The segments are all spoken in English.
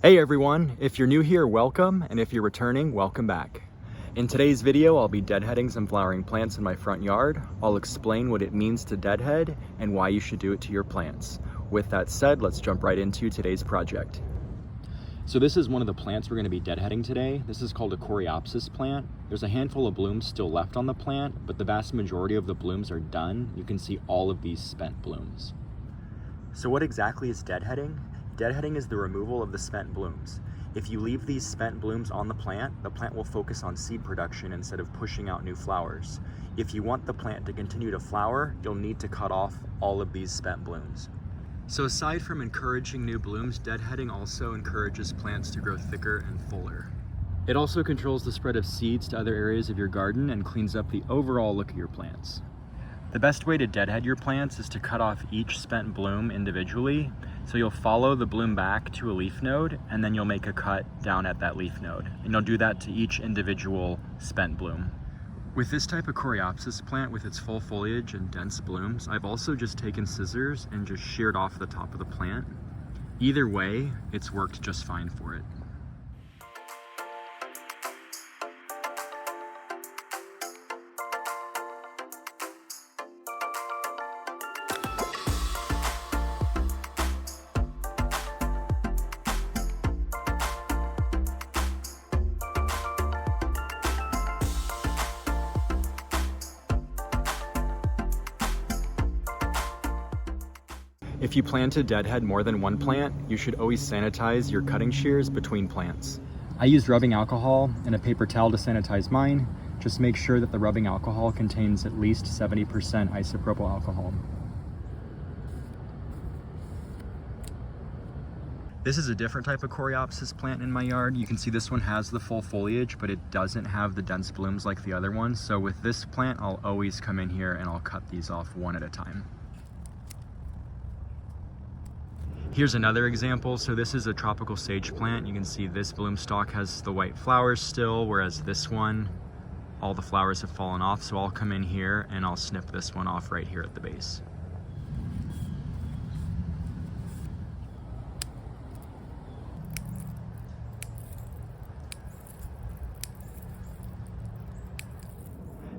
Hey everyone, if you're new here, welcome, and if you're returning, welcome back. In today's video, I'll be deadheading some flowering plants in my front yard. I'll explain what it means to deadhead and why you should do it to your plants. With that said, let's jump right into today's project. So this is one of the plants we're going to be deadheading today. This is called a Coreopsis plant. There's a handful of blooms still left on the plant, but the vast majority of the blooms are done. You can see all of these spent blooms. So what exactly is deadheading? Deadheading is the removal of the spent blooms. If you leave these spent blooms on the plant will focus on seed production instead of pushing out new flowers. If you want the plant to continue to flower, you'll need to cut off all of these spent blooms. So aside from encouraging new blooms, deadheading also encourages plants to grow thicker and fuller. It also controls the spread of seeds to other areas of your garden and cleans up the overall look of your plants. The best way to deadhead your plants is to cut off each spent bloom individually. So you'll follow the bloom back to a leaf node, and then you'll make a cut down at that leaf node. And you'll do that to each individual spent bloom. With this type of Coreopsis plant with its full foliage and dense blooms, I've also just taken scissors and just sheared off the top of the plant. Either way, it's worked just fine for it. If you plan to deadhead more than one plant, you should always sanitize your cutting shears between plants. I used rubbing alcohol and a paper towel to sanitize mine. Just make sure that the rubbing alcohol contains at least 70% isopropyl alcohol. This is a different type of Coreopsis plant in my yard. You can see this one has the full foliage, but it doesn't have the dense blooms like the other ones. So with this plant, I'll always come in here and I'll cut these off one at a time. Here's another example. So this is a tropical sage plant. You can see this bloom stalk has the white flowers still, whereas this one, all the flowers have fallen off. So I'll come in here and I'll snip this one off right here at the base.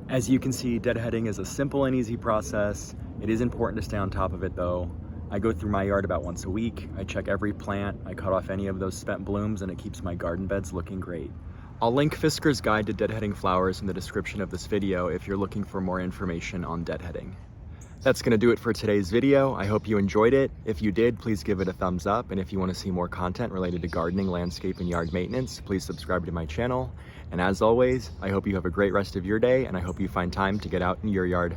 As you can see, deadheading is a simple and easy process. It is important to stay on top of it though. I go through my yard about once a week. I check every plant, I cut off any of those spent blooms, and it keeps my garden beds looking great. I'll link Fisker's guide to deadheading flowers in the description of this video if you're looking for more information on deadheading. That's gonna do it for today's video. I hope you enjoyed it. If you did, please give it a thumbs up. And if you wanna see more content related to gardening, landscape, and yard maintenance, please subscribe to my channel. And as always, I hope you have a great rest of your day, and I hope you find time to get out in your yard.